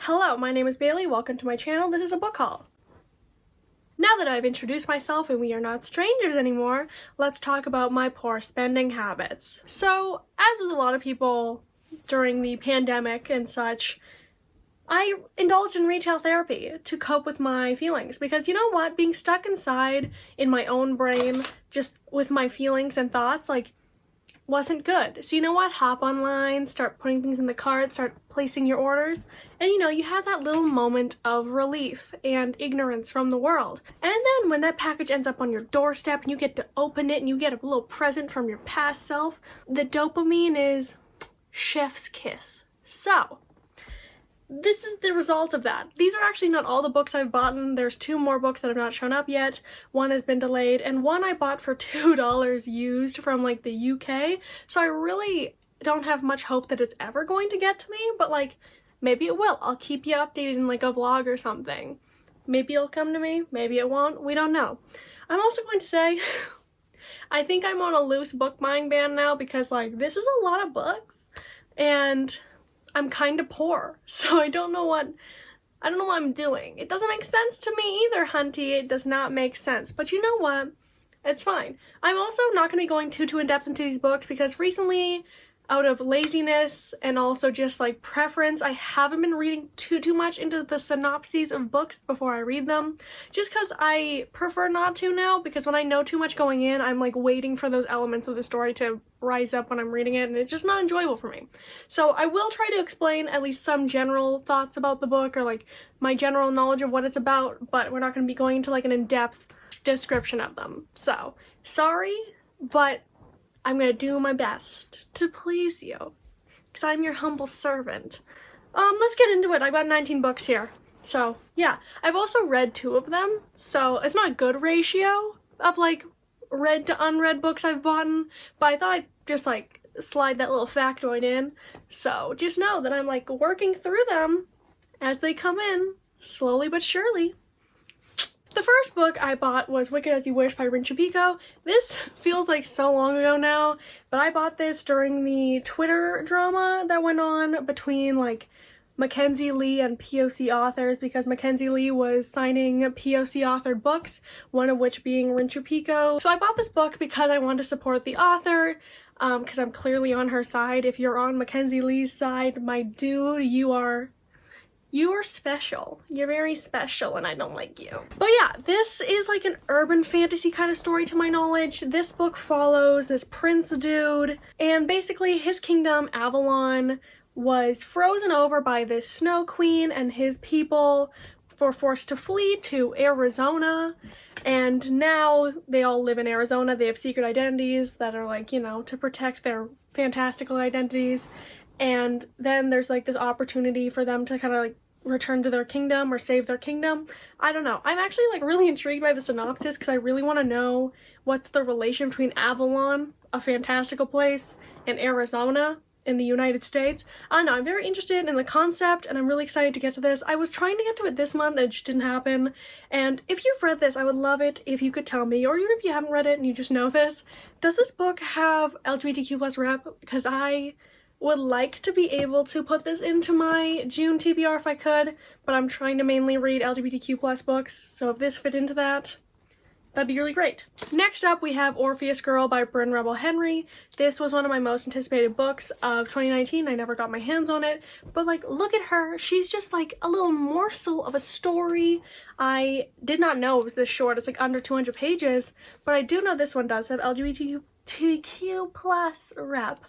Hello, my name is Bailey. Welcome to my channel. This is a book haul. Now that I've introduced myself and we are not strangers anymore, let's talk about my poor spending habits. So, as with a lot of people during the pandemic and such, I indulged in retail therapy to cope with my feelings because you know what? Being stuck inside in my own brain, just with my feelings and thoughts, wasn't good. So you know what? Hop online, start putting things in the cart, start placing your orders, and you have that little moment of relief and ignorance from the world. And then when that package ends up on your doorstep and you get to open it and you get a little present from your past self, the dopamine is chef's kiss. So, this is the result of that. These are actually not all the books I've bought. There's 2 more books that have not shown up yet. One has been delayed, and one I bought for $2 used from the UK. So I really don't have much hope that it's ever going to get to me, but maybe it will. I'll keep you updated in a vlog or something. Maybe it'll come to me, maybe it won't, we don't know. I'm also going to say, I think I'm on a loose book buying ban now because this is a lot of books, and I'm kind of poor, so I don't know what I'm doing. It doesn't make sense to me either, hunty. It does not make sense. But you know what? It's fine. I'm also not going to be going too in-depth into these books because recently, out of laziness and also just preference, I haven't been reading too much into the synopses of books before I read them. Just because I prefer not to now, because when I know too much going in, I'm waiting for those elements of the story to rise up when I'm reading it, and it's just not enjoyable for me. So I will try to explain at least some general thoughts about the book or my general knowledge of what it's about, but we're not going to be going into an in-depth description of them. So, sorry, but I'm gonna do my best to please you, because I'm your humble servant. Let's get into it. I got 19 books here. So, yeah. I've also read 2 of them, so it's not a good ratio of, read to unread books I've bought, but I thought I'd just, slide that little factoid in. So, just know that I'm, working through them as they come in, slowly but surely. The first book I bought was Wicked As You Wish by Rinchu Pico. This feels so long ago now, but I bought this during the Twitter drama that went on between Mackenzie Lee and POC authors, because Mackenzie Lee was signing POC authored books, one of which being Rinchu Pico. So I bought this book because I wanted to support the author, because I'm clearly on her side. If you're on Mackenzie Lee's side, my dude, you are special. You're very special, and I don't like you. But yeah, this is an urban fantasy kind of story to my knowledge. This book follows this prince dude, and basically his kingdom, Avalon, was frozen over by this snow queen, and his people were forced to flee to Arizona, and now they all live in Arizona. They have secret identities that are to protect their fantastical identities, and then there's this opportunity for them to kind of return to their kingdom or save their kingdom. I don't know. I'm actually really intrigued by the synopsis because I really want to know what's the relation between Avalon, a fantastical place, and Arizona in the United States. I don't know. I'm very interested in the concept, and I'm really excited to get to this. I was trying to get to it this month, and it just didn't happen. And if you've read this, I would love it if you could tell me, or even if you haven't read it and you just know this, does this book have LGBTQ plus rep? Because I would like to be able to put this into my June TBR if I could, but I'm trying to mainly read LGBTQ plus books, so if this fit into that, that'd be really great. Next up, we have Orpheus Girl by Bryn Rebel Henry. This was one of my most anticipated books of 2019. I never got my hands on it, but look at her. She's just a little morsel of a story. I did not know it was this short. It's under 200 pages, but I do know this one does have LGBTQ plus rep.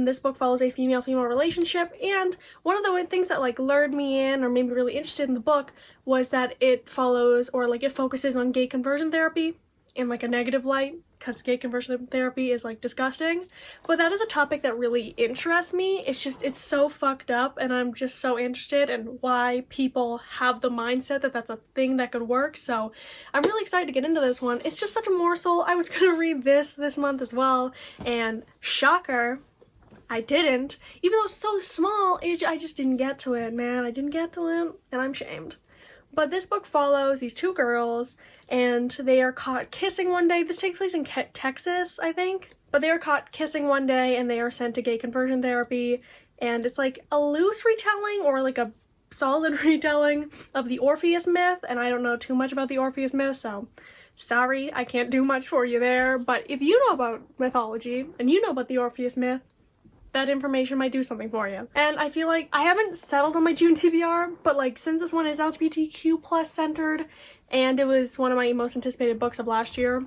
This book follows a female-female relationship, and one of the things that lured me in or made me really interested in the book was that it follows or it focuses on gay conversion therapy in a negative light, because gay conversion therapy is disgusting, but that is a topic that really interests me. It's so fucked up, and I'm just so interested in why people have the mindset that that's a thing that could work, so I'm really excited to get into this one. It's just such a morsel. I was gonna read this month as well, and shocker, I didn't. Even though it's so small, I just didn't get to it, man. I didn't get to it, and I'm shamed. But this book follows these 2 girls, and they are caught kissing one day. This takes place in Texas, I think. But they are caught kissing one day, and they are sent to gay conversion therapy, and it's a loose retelling or a solid retelling of the Orpheus myth, and I don't know too much about the Orpheus myth, so sorry, I can't do much for you there. But if you know about mythology and you know about the Orpheus myth, that information might do something for you. And I feel like I haven't settled on my June TBR, but like since this one is LGBTQ plus centered and it was one of my most anticipated books of last year,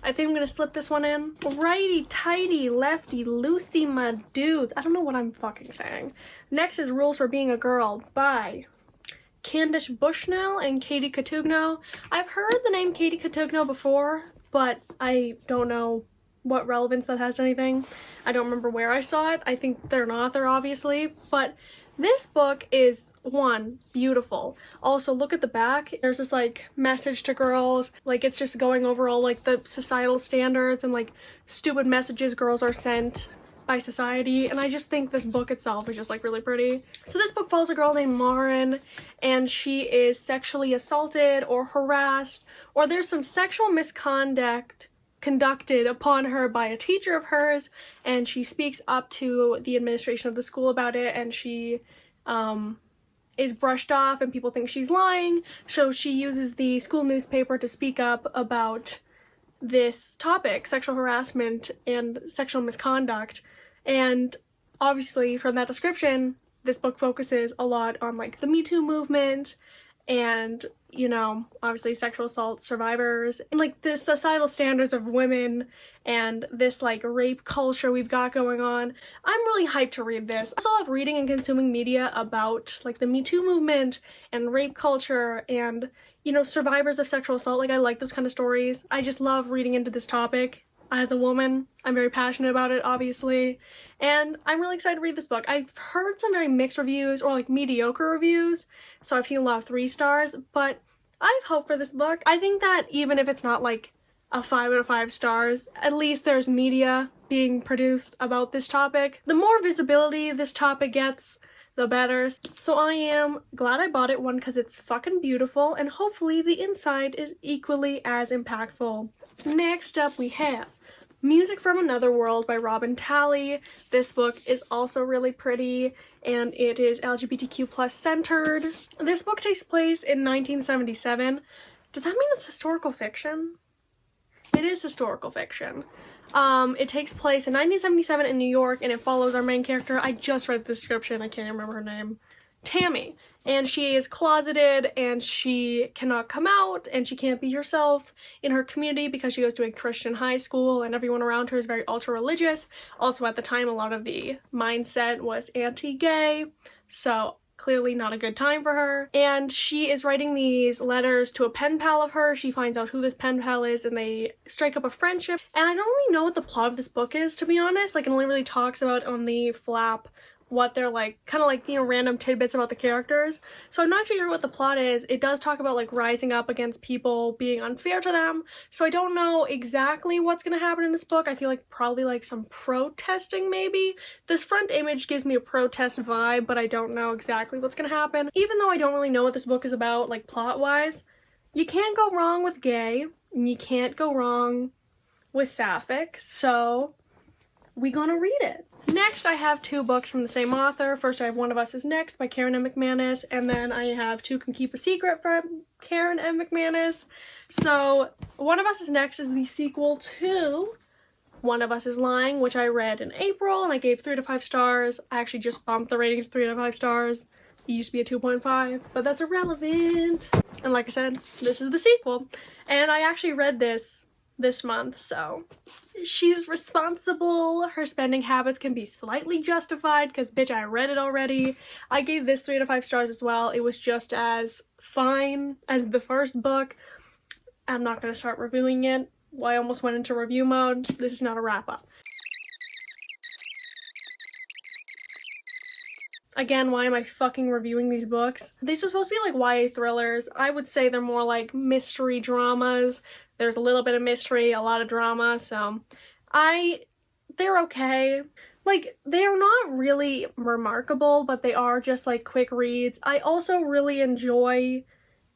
I think I'm gonna slip this one in. Righty tighty, lefty loosey, my dudes. I don't know what I'm fucking saying. Next is Rules for Being a Girl by Candice Bushnell and Katie Cotugno. I've heard the name Katie Cotugno before, but I don't know what relevance that has to anything. I don't remember where I saw it. I think they're an author, obviously, but this book is, one, beautiful. Also, look at the back. There's this, like, message to girls. Like, it's just going over all, like, the societal standards and, like, stupid messages girls are sent by society. And I just think this book itself is just, like, really pretty. So this book follows a girl named Marin, and she is sexually assaulted or harassed, or there's some sexual misconduct conducted upon her by a teacher of hers, and she speaks up to the administration of the school about it, and she is brushed off and people think she's lying, so she uses the school newspaper to speak up about this topic, sexual harassment and sexual misconduct. And obviously from that description, this book focuses a lot on like the Me Too movement and, you know, obviously sexual assault survivors and like the societal standards of women and this like rape culture we've got going on. I'm really hyped to read this. I also love reading and consuming media about like the Me Too movement and rape culture and, you know, survivors of sexual assault. Like I like those kind of stories. I just love reading into this topic. As a woman, I'm very passionate about it, obviously, and I'm really excited to read this book. I've heard some very mixed reviews, or like mediocre reviews, so I've seen a lot of 3 stars, but I have hope for this book. I think that even if it's not like a 5 out of 5 stars, at least there's media being produced about this topic. The more visibility this topic gets, the better. So I am glad I bought it, one, because it's fucking beautiful, and hopefully the inside is equally as impactful. Next up we have Music from Another World by Robin Talley. This book is also really pretty and it is LGBTQ plus centered. This book takes place in 1977. Does that mean it's historical fiction? It is historical fiction. It takes place in 1977 in New York and it follows our main character. I just read the description, I can't remember her name. Tammy. And she is closeted and she cannot come out and she can't be herself in her community because she goes to a Christian high school and everyone around her is very ultra religious. Also at the time a lot of the mindset was anti-gay, so clearly not a good time for her. And she is writing these letters to a pen pal of hers. She finds out who this pen pal is and they strike up a friendship. And I don't really know what the plot of this book is, to be honest. Like it only really talks about on the flap what they're like, kind of like, you know, random tidbits about the characters. So I'm not sure what the plot is. It does talk about like rising up against people being unfair to them. So I don't know exactly what's gonna happen in this book. I feel like probably like some protesting maybe. This front image gives me a protest vibe, but I don't know exactly what's gonna happen. Even though I don't really know what this book is about, like plot-wise, you can't go wrong with gay, and you can't go wrong with sapphic, so we gonna read it. Next, I have 2 books from the same author. First, I have One of Us Is Next by Karen M. McManus, and then I have Two Can Keep a Secret from Karen M. McManus. So, One of Us Is Next is the sequel to One of Us Is Lying, which I read in April, and I gave 3 to 5 stars. I actually just bumped the rating to 3 to 5 stars. It used to be a 2.5, but that's irrelevant. And like I said, this is the sequel. And I actually read this month, so she's responsible. Her spending habits can be slightly justified because bitch, I read it already. I gave this 3 to 5 stars as well. It was just as fine as the first book. I'm not going to start reviewing it. I almost went into review mode. This is not a wrap-up. Again, why am I fucking reviewing these books? These are supposed to be like YA thrillers. I would say they're more like mystery dramas. There's a little bit of mystery, a lot of drama, so they're okay. Like, they're not really remarkable, but they are just like quick reads. I also really enjoy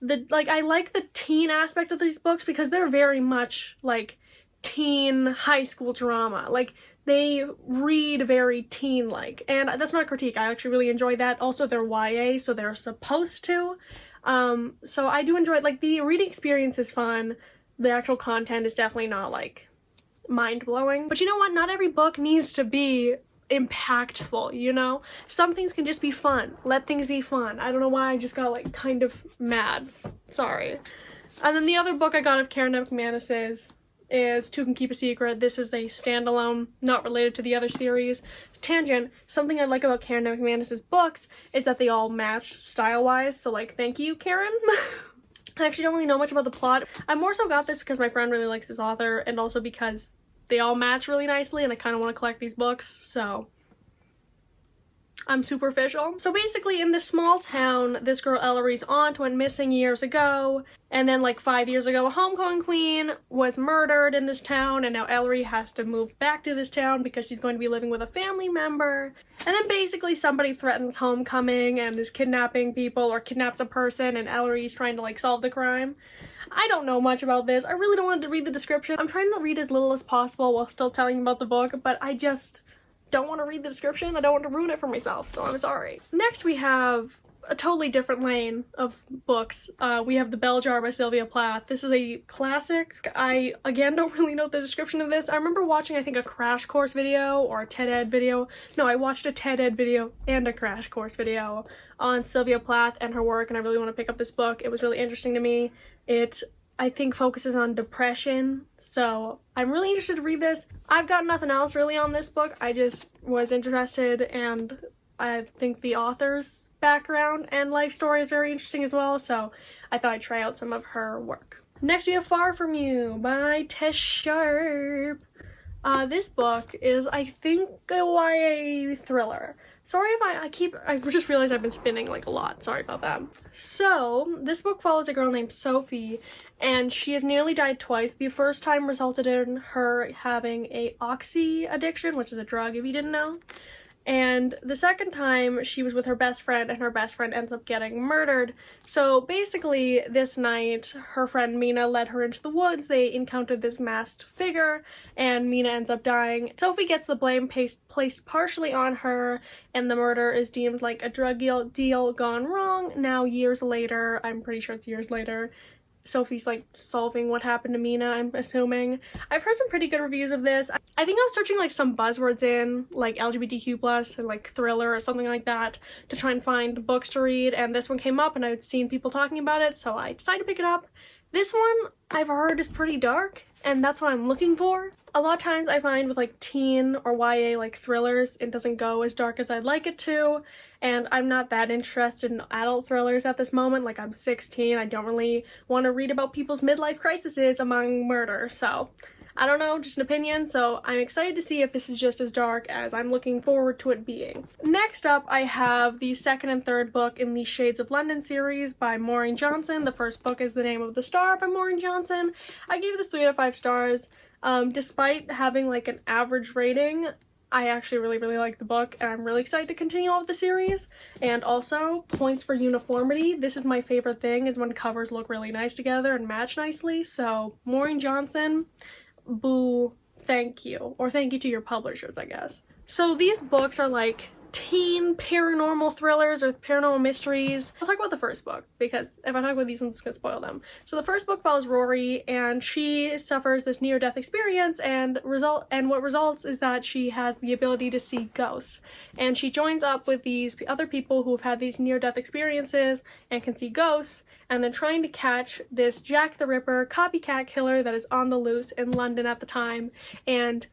I like the teen aspect of these books because they're very much like teen high school drama. Like, they read very teen-like, and that's not a critique. I actually really enjoy that. Also, they're YA, so they're supposed to. So I do enjoy it. Like, the reading experience is fun. The actual content is definitely not, like, mind-blowing. But you know what? Not every book needs to be impactful, you know? Some things can just be fun. Let things be fun. I don't know why I just got, like, kind of mad. Sorry. And then the other book I got of Karen McManus's is Two Can Keep a Secret. This is a standalone, not related to the other series. Tangent, something I like about Karen McManus's books is that they all match style-wise, so like, thank you, Karen. I actually don't really know much about the plot. I more so got this because my friend really likes this author, and also because they all match really nicely and I kind of want to collect these books, so I'm superficial. So basically, in this small town, this girl Ellery's aunt went missing years ago, and then like 5 years ago, a homecoming queen was murdered in this town, and now Ellery has to move back to this town because she's going to be living with a family member. And then basically somebody threatens homecoming and is kidnapping people or kidnaps a person, and Ellery's trying to like solve the crime. I don't know much about this. I really don't want to read the description. I'm trying to read as little as possible while still telling you about the book, but I just don't want to read the description. I don't want to ruin it for myself, so I'm sorry. Next we have a totally different lane of books. We have The Bell Jar by Sylvia Plath. This is a classic. I, again, don't really know the description of this. I remember watching, I think, a Crash Course video or a TED Ed video. No, I watched a TED Ed video and a Crash Course video on Sylvia Plath and her work, and I really want to pick up this book. It was really interesting to me. It, I think, focuses on depression, so I'm really interested to read this. I've got nothing else really on this book. I just was interested, and I think the author's background and life story is very interesting as well, so I thought I'd try out some of her work. Next we have Far From You by Tess Sharp. This book is, I think, a YA thriller. Sorry if I just realized I've been spinning like a lot. Sorry about that. So, this book follows a girl named Sophie, and she has nearly died twice. The first time resulted in her having a oxy addiction, which is a drug if you didn't know. And the second time, she was with her best friend, and her best friend ends up getting murdered. So basically, this night, her friend Mina led her into the woods. They encountered this masked figure, and Mina ends up dying. Sophie gets the blame placed partially on her, and the murder is deemed like a drug deal gone wrong. Now, years later, I'm pretty sure it's years later, Sophie's like solving what happened to Mina, I'm assuming. I've heard some pretty good reviews of this. I think I was searching like some buzzwords in like LGBTQ+ and like thriller or something like that to try and find books to read, and this one came up and I'd seen people talking about it, so I decided to pick it up. This one I've heard is pretty dark, and that's what I'm looking for. A lot of times I find with like teen or YA like thrillers, it doesn't go as dark as I'd like it to, and I'm not that interested in adult thrillers at this moment. Like, I'm 16, I don't really want to read about people's midlife crises among murder, so I don't know, just an opinion, so I'm excited to see if this is just as dark as I'm looking forward to it being. Next up, I have the second and third book in the Shades of London series by Maureen Johnson. The first book is The Name of the Star by Maureen Johnson. I gave this 3 out of 5 stars. Despite having like an average rating, I actually really like the book, and I'm really excited to continue on with the series. And also, points for uniformity. This is my favorite thing, is when covers look really nice together and match nicely, so Maureen Johnson, boo, thank you. Or thank you to your publishers, I guess. So these books are like teen paranormal thrillers or paranormal mysteries. I'll talk about the first book, because if I talk about these ones, it's gonna spoil them. So the first book follows Rory, and she suffers this near-death experience, and what results is that she has the ability to see ghosts. And she joins up with these other people who have had these near-death experiences and can see ghosts, and they're trying to catch this Jack the Ripper copycat killer that is on the loose in London at the time. And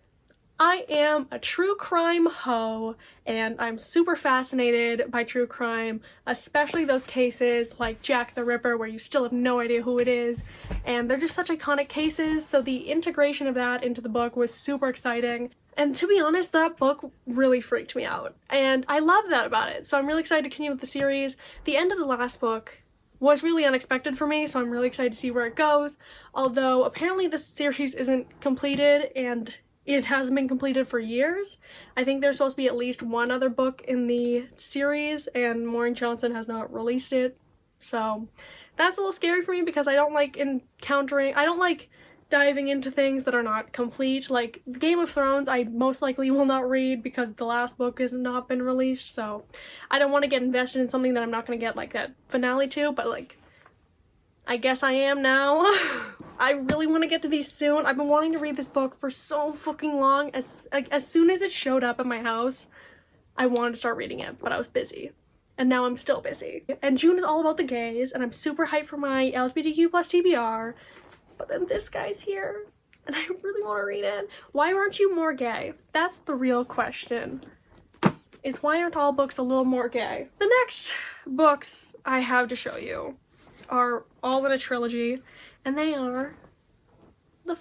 I am a true crime hoe, and I'm super fascinated by true crime, especially those cases like Jack the Ripper where you still have no idea who it is, and they're just such iconic cases, so the integration of that into the book was super exciting. And to be honest, that book really freaked me out, and I love that about it, so I'm really excited to continue with the series. The end of the last book was really unexpected for me, so I'm really excited to see where it goes, although apparently this series isn't completed, and it hasn't been completed for years. I think there's supposed to be at least one other book in the series, and Maureen Johnson has not released it. So that's a little scary for me, because I don't like diving into things that are not complete. Like Game of Thrones, I most likely will not read because the last book has not been released, so I don't want to get invested in something that I'm not going to get like that finale to, but like I guess I am now. I really want to get to these soon. I've been wanting to read this book for so fucking long. As soon as it showed up at my house, I wanted to start reading it, but I was busy. And now I'm still busy. And June is all about the gays, and I'm super hyped for my LGBTQ plus TBR. But then this guy's here, and I really want to read it. Why aren't you more gay? That's the real question. Is why aren't all books a little more gay? The next books I have to show you are all in a trilogy, and they are the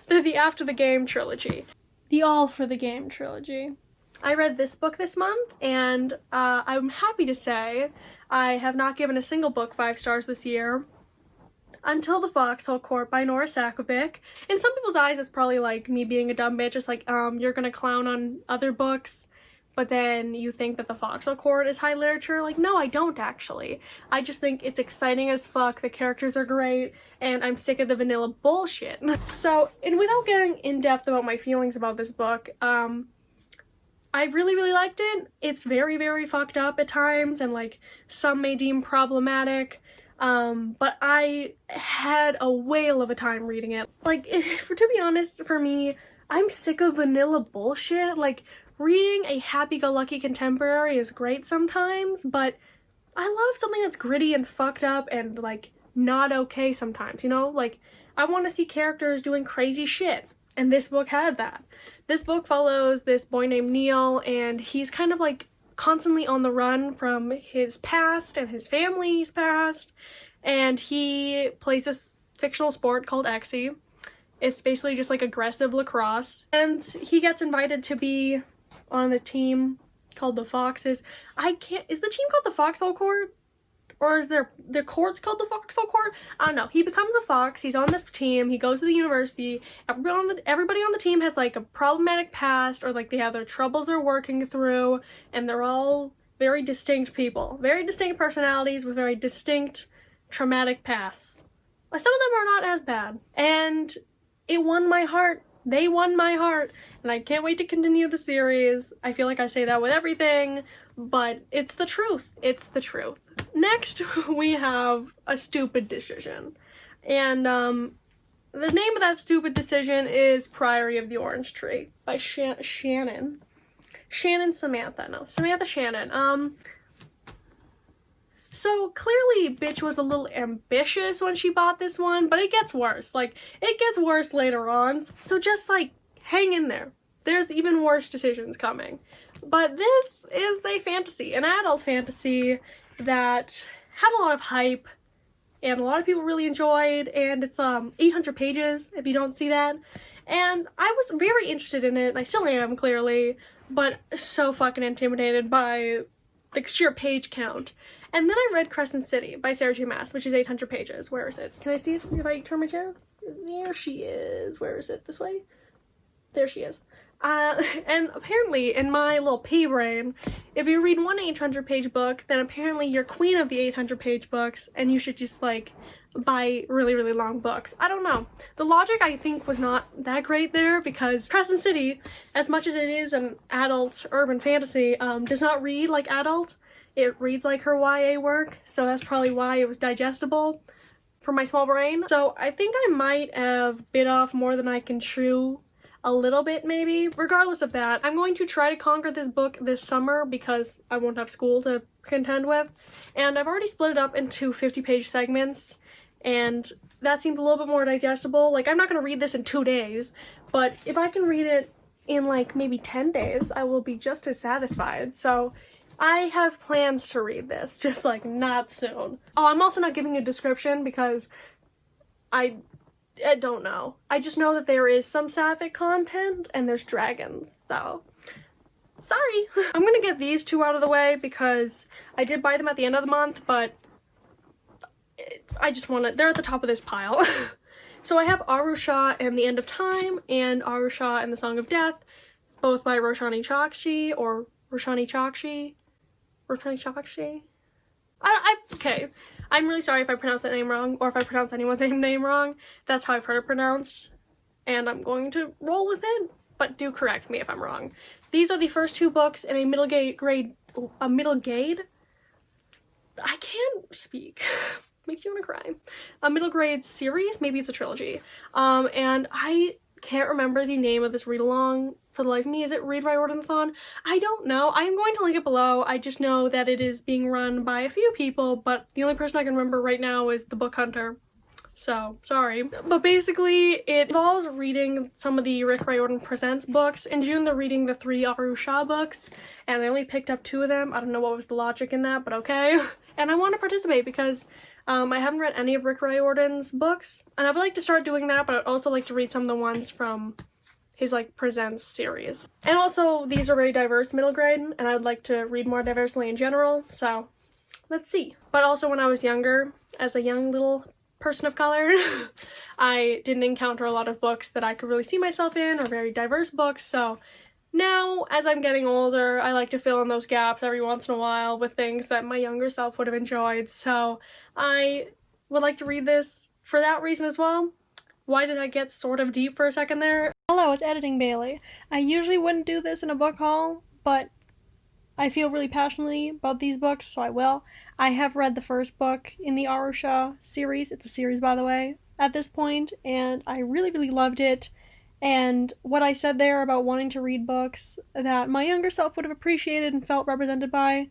they're the After the Game trilogy. The All for the Game trilogy. I read this book this month, and I'm happy to say I have not given a single book 5 stars this year. Until the Foxhole Court by Nora Sakovic. In some people's eyes, it's probably like me being a dumb bitch. It's like, you're gonna clown on other books, but then you think that the Foxhole Court is high literature. Like, no, I don't actually. I just think it's exciting as fuck, the characters are great, and I'm sick of the vanilla bullshit. So, and without getting in-depth about my feelings about this book, I really, really liked it. It's very, very fucked up at times, and like, some may deem problematic. But I had a whale of a time reading it. Like, to be honest, for me, I'm sick of vanilla bullshit. Like, reading a happy-go-lucky contemporary is great sometimes, but I love something that's gritty and fucked up and, like, not okay sometimes, you know? Like, I want to see characters doing crazy shit, and this book had that. This book follows this boy named Neil, and he's kind of, like, constantly on the run from his past and his family's past, and he plays this fictional sport called Exy. It's basically just like aggressive lacrosse, and he gets invited to be on a team called the Foxes. Is the team called the Foxhole Court? Or is their court's called the Foxhole Court? I don't know. He becomes a fox, he's on this team, he goes to the university, everybody on the team has like a problematic past, or like they have their troubles they're working through, and they're all very distinct people. Very distinct personalities with very distinct traumatic pasts. But some of them are not as bad. And it won my heart. They won my heart. And I can't wait to continue the series. I feel like I say that with everything, but it's the truth. It's the truth. Next, we have A Stupid Decision. And, the name of that stupid decision is Priory of the Orange Tree by Shannon Shannon. So clearly bitch was a little ambitious when she bought this one, but it gets worse. Like, it gets worse later on. So just, like, hang in there. There's even worse decisions coming. But this is a fantasy, an adult fantasy that had a lot of hype and a lot of people really enjoyed, and it's 800 pages if you don't see that. And I was very interested in it, and I still am clearly, but so fucking intimidated by the sheer page count. And then I read Crescent City by Sarah J. Maas, which is 800 pages. Where is it? Can I see it if I turn my chair? There she is. Where is it? This way? There she is. And apparently, in my little pea brain, if you read one 800-page book, then apparently you're queen of the 800-page books, and you should just, like, buy really, really long books. I don't know. The logic, I think, was not that great there, because Crescent City, as much as it is an adult urban fantasy, does not read like adult. It reads like her YA work, so that's probably why it was digestible for my small brain. So I think I might have bit off more than I can chew a little bit, maybe. Regardless of that, I'm going to try to conquer this book this summer because I won't have school to contend with. And I've already split it up into 50-page segments, and that seems a little bit more digestible. Like, I'm not going to read this in 2 days, but if I can read it in, like, maybe 10 days, I will be just as satisfied. So I have plans to read this, just, like, not soon. Oh, I'm also not giving a description because I don't know. I just know that there is some sapphic content and there's dragons, so sorry. I'm gonna get these two out of the way because I did buy them at the end of the month, but I just want to, they're at the top of this pile. So I have Shah and the End of Time and Shah and the Song of Death, both by Roshani Chokshi, or Roshani Chokshi. Okay, I'm really sorry if I pronounce that name wrong, or if I pronounce anyone's name wrong. That's how I've heard it pronounced, and I'm going to roll with it, but do correct me if I'm wrong. These are the first 2 books in a middle grade. I can't speak. Makes you want to cry. A middle grade series, maybe it's a trilogy. And I can't remember the name of this read-along for the life of me. Is it Read, Write, Order-a-thon? I don't know. I am going to link it below. I just know that it is being run by a few people, but the only person I can remember right now is the book hunter. So, sorry. But basically, it involves reading some of the Rick Riordan Presents books. In June, they're reading the 3 Shah books, and I only picked up 2 of them. I don't know what was the logic in that, but okay. And I want to participate because I haven't read any of Rick Riordan's books, and I would like to start doing that, but I'd also like to read some of the ones from his, like, Presents series. And also, these are very diverse middle grade, and I would like to read more diversely in general, so let's see. But also, when I was younger, as a young little person of color, I didn't encounter a lot of books that I could really see myself in, or very diverse books, so now, as I'm getting older, I like to fill in those gaps every once in a while with things that my younger self would have enjoyed, so I would like to read this for that reason as well. Why did I get sort of deep for a second there? Hello, it's Editing Bailey. I usually wouldn't do this in a book haul, but I feel really passionately about these books, so I will. I have read the first book in the Shah series. It's a series, by the way, at this point, and I really, really loved it. And what I said there about wanting to read books that my younger self would have appreciated and felt represented by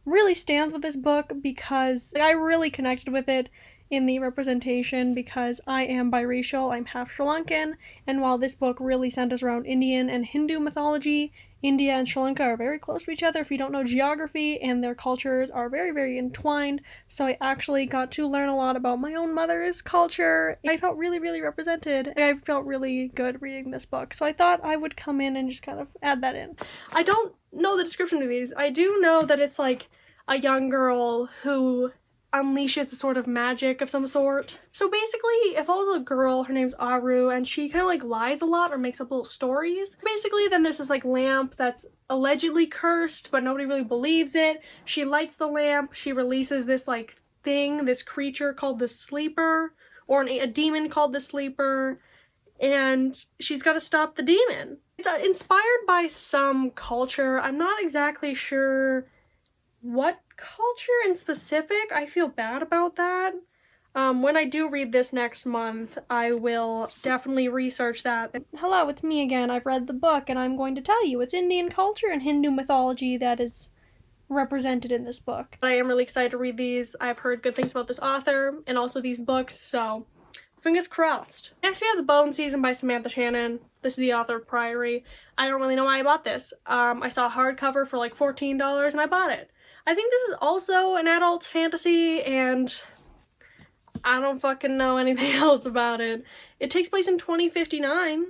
really stands with this book, because I really connected with it in the representation because I am biracial, I'm half Sri Lankan, and while this book really centers around Indian and Hindu mythology, India and Sri Lanka are very close to each other if you don't know geography, and their cultures are very, very entwined, so I actually got to learn a lot about my own mother's culture. I felt really, really represented, and I felt really good reading this book, so I thought I would come in and just kind of add that in. I don't know the description of these. I do know that it's like a young girl who unleashes a sort of magic of some sort. So basically, it follows a girl, her name's Aru, and she kind of like lies a lot or makes up little stories. Basically, then there's this like lamp that's allegedly cursed, but nobody really believes it. She lights the lamp, she releases this like thing, this creature called the Sleeper, or a demon called the Sleeper, and she's got to stop the demon. It's inspired by some culture. I'm not exactly sure what culture in specific. I feel bad about that. When I do read this next month, I will definitely research that. Hello, it's me again. I've read the book, and I'm going to tell you it's Indian culture and Hindu mythology that is represented in this book. I am really excited to read these. I've heard good things about this author and also these books, so fingers crossed. Next, we have The Bone Season by Samantha Shannon. This is the author of Priory. I don't really know why I bought this. I saw a hardcover for like $14 and I bought it. I think this is also an adult fantasy, and I don't fucking know anything else about it. It takes place in 2059,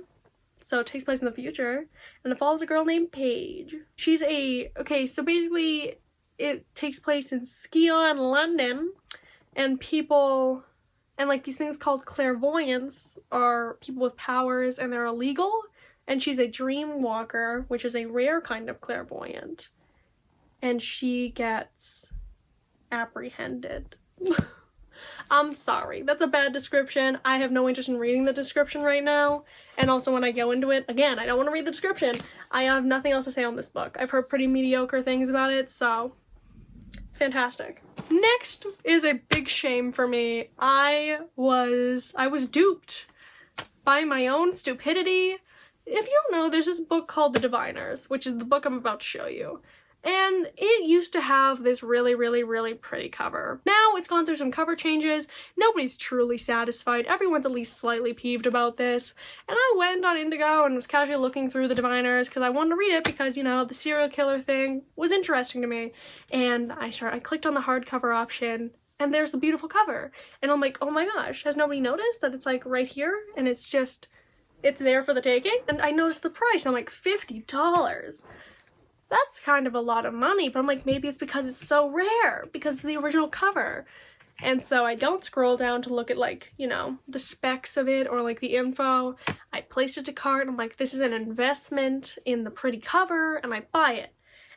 so it takes place in the future, and it follows a girl named Paige. She's okay, so basically it takes place in Scion, London, and people, and like these things called clairvoyants are people with powers, and they're illegal, and she's a dream walker, which is a rare kind of clairvoyant. And she gets apprehended. I'm sorry, that's a bad description. I have no interest in reading the description right now. And also when I go into it, again, I don't want to read the description. I have nothing else to say on this book. I've heard pretty mediocre things about it, so fantastic. Next is a big shame for me. I was duped by my own stupidity. If you don't know, there's this book called The Diviners, which is the book I'm about to show you. And it used to have this really, really, really pretty cover. Now it's gone through some cover changes. Nobody's truly satisfied. Everyone's at least slightly peeved about this. And I went on Indigo and was casually looking through The Diviners because I wanted to read it because, you know, the serial killer thing was interesting to me. And I clicked on the hardcover option, and there's the beautiful cover. And I'm like, oh my gosh, has nobody noticed that it's like right here? And it's there for the taking? And I noticed the price. I'm like, $50. That's kind of a lot of money, but I'm like, maybe it's because it's so rare, because it's the original cover. And so I don't scroll down to look at, like, you know, the specs of it or like the info. I placed it to cart, and I'm like, this is an investment in the pretty cover, and I buy it.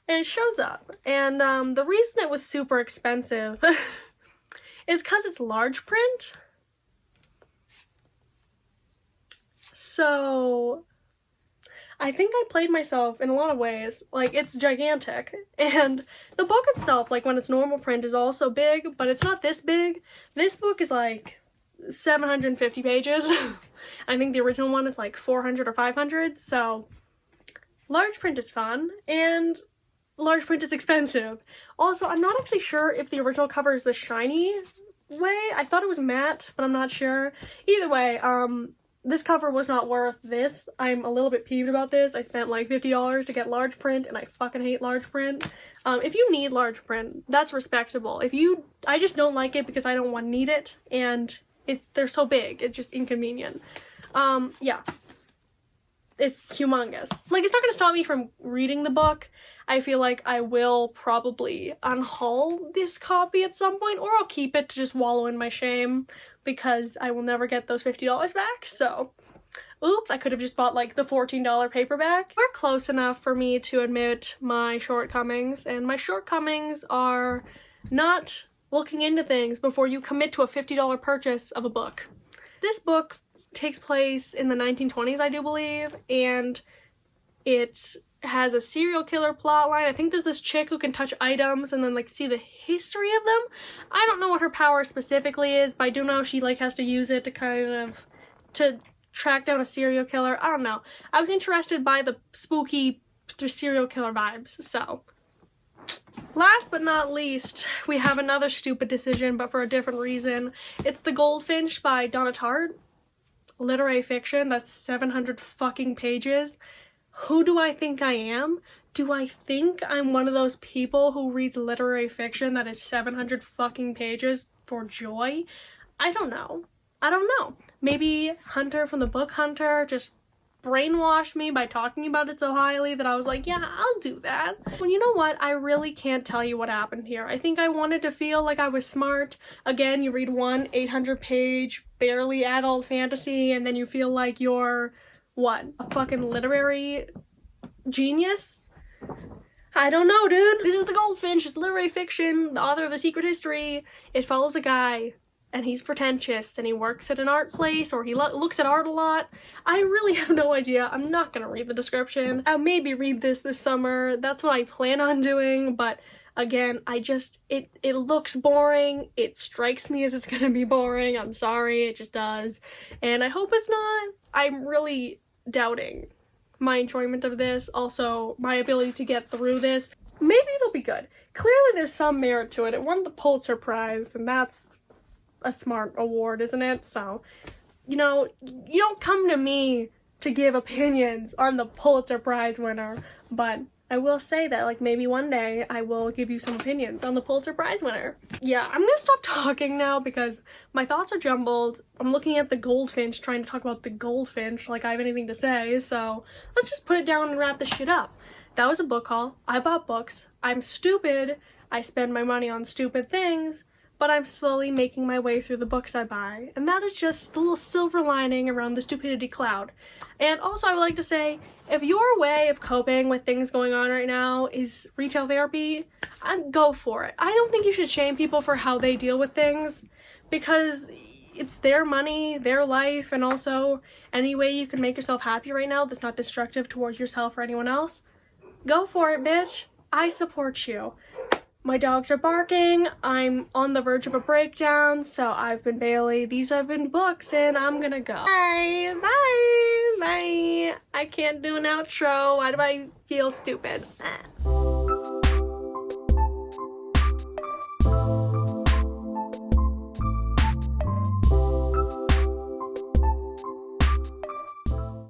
and it shows up. And the reason it was super expensive is because it's large print. So I think I played myself in a lot of ways. Like, it's gigantic, and the book itself, like when it's normal print, is also big, but it's not this big. This book is like 750 pages. I think the original one is like 400 or 500, so large print is fun, and large print is expensive. Also, I'm not actually sure if the original cover is the shiny way. I thought it was matte, but I'm not sure. Either way, this cover was not worth this. I'm a little bit peeved about this. I spent like $50 to get large print, and I fucking hate large print. If you need large print, that's respectable. I just don't like it because I don't want to need it, and they're so big, it's just inconvenient. Yeah. It's humongous. Like, it's not gonna stop me from reading the book. I feel like I will probably unhaul this copy at some point, or I'll keep it to just wallow in my shame, because I will never get those $50 back, so oops, I could have just bought like the $14 paperback. We're close enough for me to admit my shortcomings, and my shortcomings are not looking into things before you commit to a $50 purchase of a book. This book takes place in the 1920s, I do believe, and it has a serial killer plotline. I think there's this chick who can touch items and then like see the history of them. I don't know what her power specifically is, but I do know she like has to use it to kind of track down a serial killer. I don't know. I was interested by the spooky serial killer vibes, so. Last but not least, we have another stupid decision, but for a different reason. It's The Goldfinch by Donna Tartt. Literary fiction that's 700 fucking pages. Who do I think I am? Do I think I'm one of those people who reads literary fiction that is 700 fucking pages for joy? I don't know. I don't know. Maybe Hunter from the book Hunter just brainwashed me by talking about it so highly that I was like, yeah, I'll do that. Well, you know what? I really can't tell you what happened here. I think I wanted to feel like I was smart. Again, you read one 800-page, barely adult fantasy, and then you feel like you're, what, a fucking literary genius? I don't know, dude. This is The Goldfinch. It's literary fiction. The author of The Secret History. It follows a guy, and he's pretentious, and he works at an art place, or he looks at art a lot. I really have no idea. I'm not gonna read the description. I'll maybe read this summer. That's what I plan on doing, but again, it looks boring. It strikes me as it's gonna be boring. I'm sorry, it just does. And I hope it's not. I'm really doubting my enjoyment of this, also my ability to get through this. Maybe it'll be good. Clearly there's some merit to it. It won the Pulitzer Prize, and that's a smart award, isn't it? So, you know, you don't come to me to give opinions on the Pulitzer Prize winner, but I will say that, like, maybe one day I will give you some opinions on the Pulitzer Prize winner. Yeah, I'm gonna stop talking now because my thoughts are jumbled. I'm looking at the Goldfinch, trying to talk about the Goldfinch like I have anything to say, so let's just put it down and wrap this shit up. That was a book haul. I bought books. I'm stupid. I spend my money on stupid things, but I'm slowly making my way through the books I buy, and that is just the little silver lining around the stupidity cloud. And also, I would like to say, if your way of coping with things going on right now is retail therapy, go for it. I don't think you should shame people for how they deal with things, because it's their money, their life, and also any way you can make yourself happy right now that's not destructive towards yourself or anyone else, go for it, bitch. I support you. My dogs are barking, I'm on the verge of a breakdown, so I've been Bailey, these have been books, and I'm gonna go. Bye, bye, bye. I can't do an outro, why do I feel stupid?